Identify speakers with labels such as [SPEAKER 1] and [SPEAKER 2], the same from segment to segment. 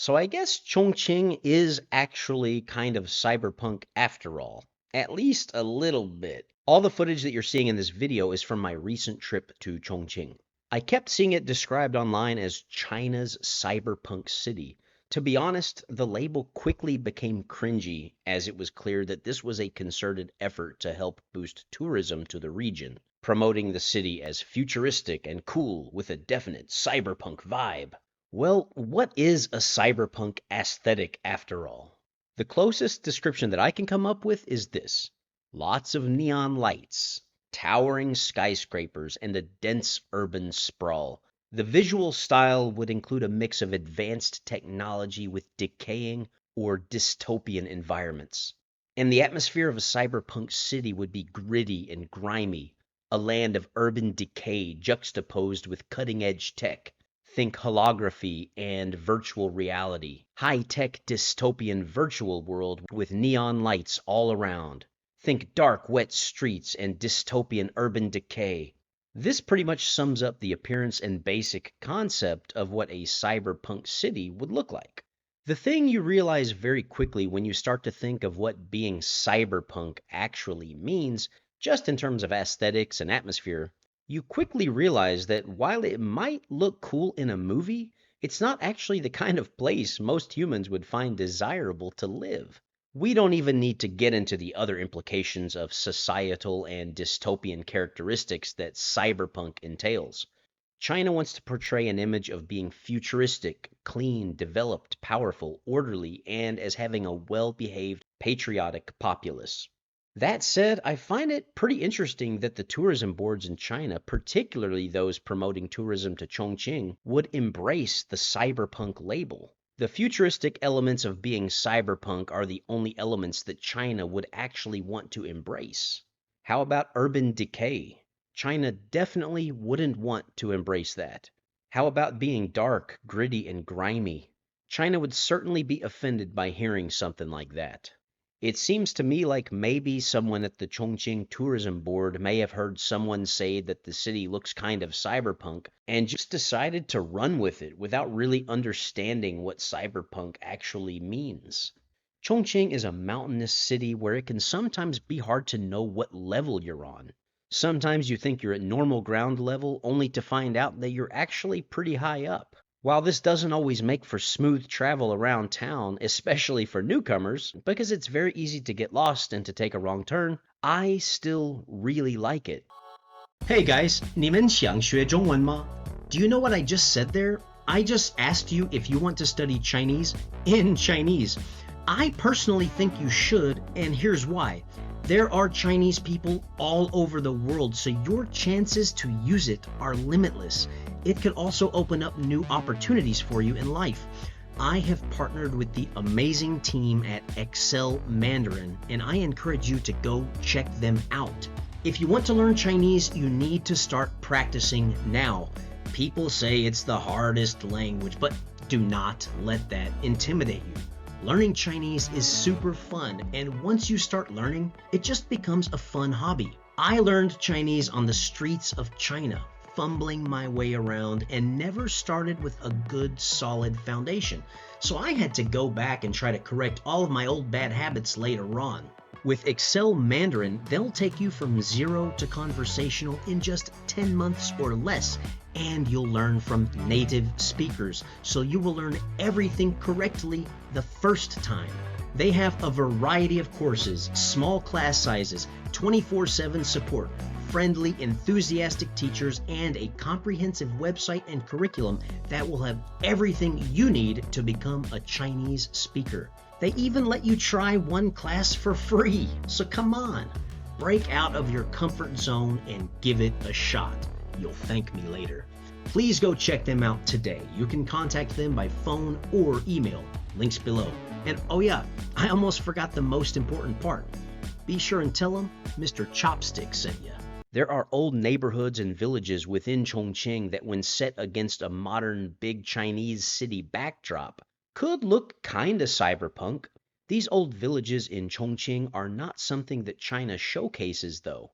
[SPEAKER 1] So I guess Chongqing is actually kind of cyberpunk after all. At least a little bit. All the footage that you're seeing in this video is from my recent trip to Chongqing. I kept seeing it described online as China's cyberpunk city. To be honest, the label quickly became cringy as it was clear that this was a concerted effort to help boost tourism to the region, promoting the city as futuristic and cool with a definite cyberpunk vibe. Well, what is a cyberpunk aesthetic after all? The closest description that I can come up with is this: lots of neon lights, towering skyscrapers, and a dense urban sprawl. The visual style would include a mix of advanced technology with decaying or dystopian environments. And the atmosphere of a cyberpunk city would be gritty and grimy, a land of urban decay juxtaposed with cutting edge tech. Think holography and virtual reality. High-tech dystopian virtual world with neon lights all around. Think dark, wet streets and dystopian urban decay. This pretty much sums up the appearance and basic concept of what a cyberpunk city would look like. The thing you realize very quickly when you start to think of what being cyberpunk actually means, just in terms of aesthetics and atmosphere, you quickly realize that while it might look cool in a movie, it's not actually the kind of place most humans would find desirable to live. We don't even need to get into the other implications of societal and dystopian characteristics that cyberpunk entails. China wants to portray an image of being futuristic, clean, developed, powerful, orderly, and as having a well-behaved, patriotic populace. That said, I find it pretty interesting that the tourism boards in China, particularly those promoting tourism to Chongqing, would embrace the cyberpunk label. The futuristic elements of being cyberpunk are the only elements that China would actually want to embrace. How about urban decay? China definitely wouldn't want to embrace that. How about being dark, gritty, and grimy? China would certainly be offended by hearing something like that. It seems to me like maybe someone at the Chongqing Tourism Board may have heard someone say that the city looks kind of cyberpunk and just decided to run with it without really understanding what cyberpunk actually means. Chongqing is a mountainous city where it can sometimes be hard to know what level you're on. Sometimes you think you're at normal ground level only to find out that you're actually pretty high up. While this doesn't always make for smooth travel around town, especially for newcomers, because it's very easy to get lost and to take a wrong turn, I still really like it. Hey guys, 你们想学中文吗? Do you know what I just said there? I just asked you if you want to study Chinese in Chinese. I personally think you should, and here's why. There are Chinese people all over the world, so your chances to use it are limitless. It could also open up new opportunities for you in life. I have partnered with the amazing team at Excel Mandarin, and I encourage you to go check them out. If you want to learn Chinese, you need to start practicing now. People say it's the hardest language, but do not let that intimidate you. Learning Chinese is super fun, and once you start learning, it just becomes a fun hobby. I learned Chinese on the streets of China, fumbling my way around, and never started with a good, solid foundation. So I had to go back and try to correct all of my old bad habits later on. With Excel Mandarin, they'll take you from zero to conversational in just 10 months or less, and you'll learn from native speakers, so you will learn everything correctly the first time. They have a variety of courses, small class sizes, 24/7 support, friendly, enthusiastic teachers, and a comprehensive website and curriculum that will have everything you need to become a Chinese speaker. They even let you try one class for free, so come on, break out of your comfort zone and give it a shot. You'll thank me later. Please go check them out today. You can contact them by phone or email. Links below. And oh yeah, I almost forgot the most important part. Be sure and tell them Mr. Chopsticks sent you. There are old neighborhoods and villages within Chongqing that, when set against a modern big Chinese city backdrop, could look kinda cyberpunk. These old villages in Chongqing are not something that China showcases though.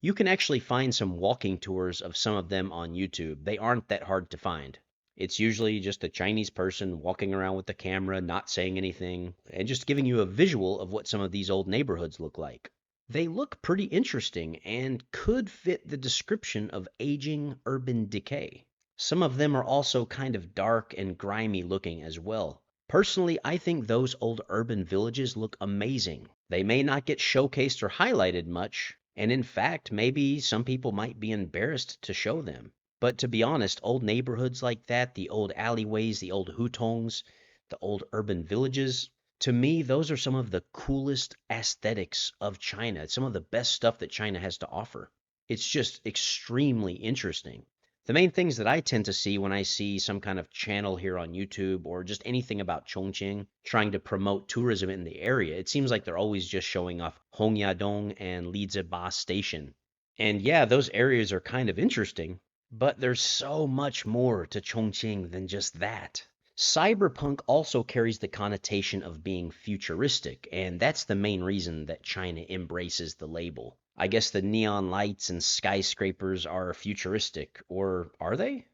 [SPEAKER 1] You can actually find some walking tours of some of them on YouTube. They aren't that hard to find. It's usually just a Chinese person walking around with the camera, not saying anything, and just giving you a visual of what some of these old neighborhoods look like. They look pretty interesting and could fit the description of aging urban decay. Some of them are also kind of dark and grimy looking as well. Personally, I think those old urban villages look amazing. They may not get showcased or highlighted much, and in fact, maybe some people might be embarrassed to show them. But to be honest, old neighborhoods like that, the old alleyways, the old hutongs, the old urban villages, to me, those are some of the coolest aesthetics of China. It's some of the best stuff that China has to offer. It's just extremely interesting. The main things that I tend to see when I see some kind of channel here on YouTube or just anything about Chongqing trying to promote tourism in the area, it seems like they're always just showing off Hongyadong and Liziba Station. And yeah, those areas are kind of interesting, but there's so much more to Chongqing than just that. Cyberpunk also carries the connotation of being futuristic, and that's the main reason that China embraces the label. I guess the neon lights and skyscrapers are futuristic, or are they?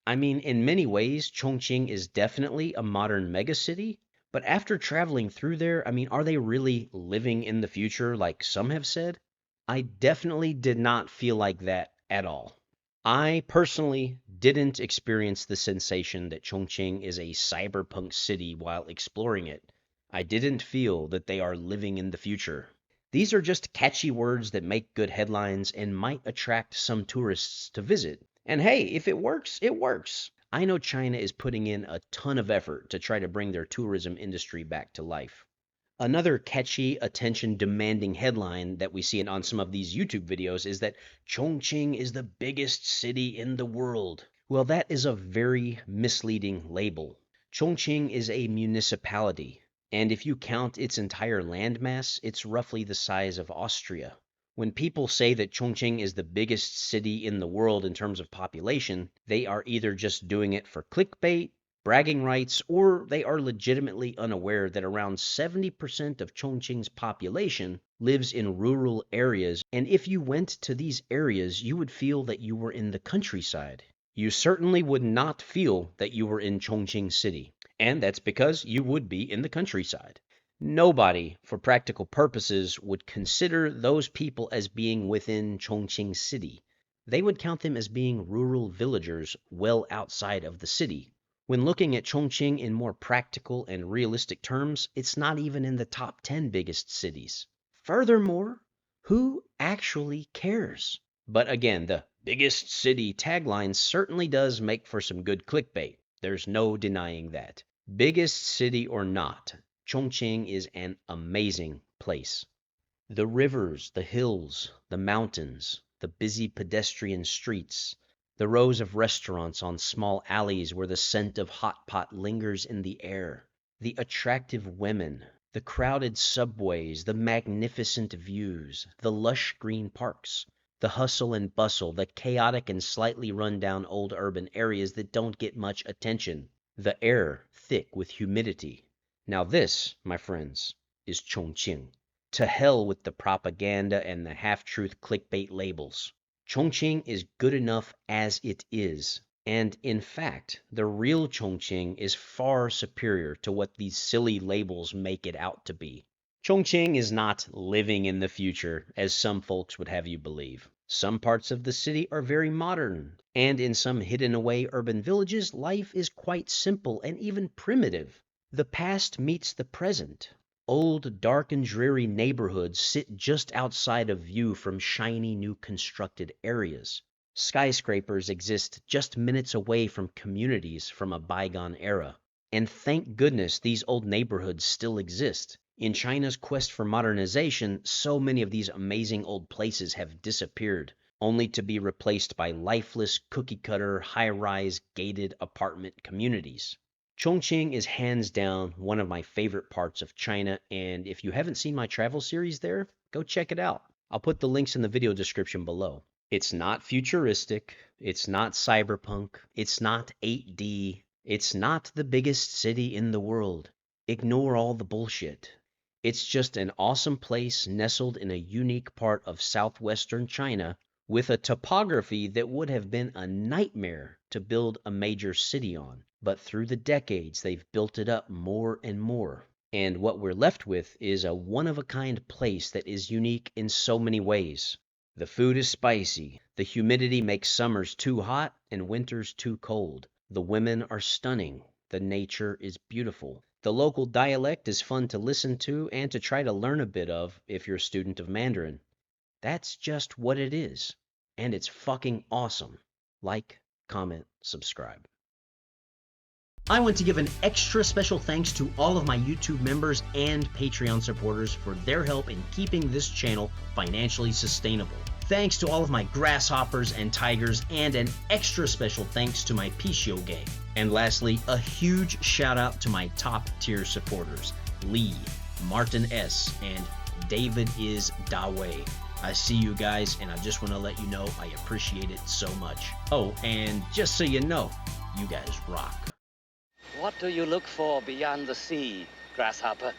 [SPEAKER 1] I mean, in many ways, Chongqing is definitely a modern megacity, but after traveling through there, I mean, are they really living in the future like some have said? I definitely did not feel like that at all. I personally didn't experience the sensation that Chongqing is a cyberpunk city while exploring it. I didn't feel that they are living in the future. These are just catchy words that make good headlines and might attract some tourists to visit. And hey, if it works, it works. I know China is putting in a ton of effort to try to bring their tourism industry back to life. Another catchy, attention demanding headline that we see on some of these YouTube videos is that Chongqing is the biggest city in the world. Well, that is a very misleading label. Chongqing is a municipality, and if you count its entire landmass, it's roughly the size of Austria. When people say that Chongqing is the biggest city in the world in terms of population, they are either just doing it for clickbait, bragging rights, or they are legitimately unaware that around 70% of Chongqing's population lives in rural areas, and if you went to these areas, you would feel that you were in the countryside. You certainly would not feel that you were in Chongqing City, and that's because you would be in the countryside. Nobody, for practical purposes, would consider those people as being within Chongqing City. They would count them as being rural villagers well outside of the city. When looking at Chongqing in more practical and realistic terms, it's not even in the top 10 biggest cities. Furthermore, who actually cares? But again, the biggest city tagline certainly does make for some good clickbait. There's no denying that. Biggest city or not, Chongqing is an amazing place. The rivers, the hills, the mountains, the busy pedestrian streets, the rows of restaurants on small alleys where the scent of hot pot lingers in the air, the attractive women, the crowded subways, the magnificent views, the lush green parks, the hustle and bustle, the chaotic and slightly run-down old urban areas that don't get much attention, the air thick with humidity. Now this, my friends, is Chongqing. To hell with the propaganda and the half-truth clickbait labels. Chongqing is good enough as it is. And in fact, the real Chongqing is far superior to what these silly labels make it out to be. Chongqing is not living in the future, as some folks would have you believe. Some parts of the city are very modern, and in some hidden away urban villages, life is quite simple and even primitive. The past meets the present. Old, dark and dreary neighborhoods sit just outside of view from shiny new constructed areas. Skyscrapers exist just minutes away from communities from a bygone era. And thank goodness these old neighborhoods still exist. In China's quest for modernization, so many of these amazing old places have disappeared, only to be replaced by lifeless, cookie-cutter, high-rise, gated apartment communities. Chongqing is hands down one of my favorite parts of China, and if you haven't seen my travel series there, go check it out. I'll put the links in the video description below. It's not futuristic, it's not cyberpunk, it's not 8D, it's not the biggest city in the world. Ignore all the bullshit. It's just an awesome place nestled in a unique part of southwestern China with a topography that would have been a nightmare to build a major city on, but through the decades they've built it up more and more. And what we're left with is a one-of-a-kind place that is unique in so many ways. The food is spicy, the humidity makes summers too hot and winters too cold. The women are stunning, the nature is beautiful. The local dialect is fun to listen to and to try to learn a bit of if you're a student of Mandarin. That's just what it is. And it's fucking awesome. Like, comment, subscribe. I want to give an extra special thanks to all of my YouTube members and Patreon supporters for their help in keeping this channel financially sustainable. Thanks to all of my grasshoppers and tigers, and an extra special thanks to my Pichio gang. And lastly, a huge shout out to my top tier supporters, Lee, Martin S, and David is Dawei. I see you guys, and I just want to let you know I appreciate it so much. Oh, and just so you know, you guys rock.
[SPEAKER 2] What do you look for beyond the sea, grasshopper?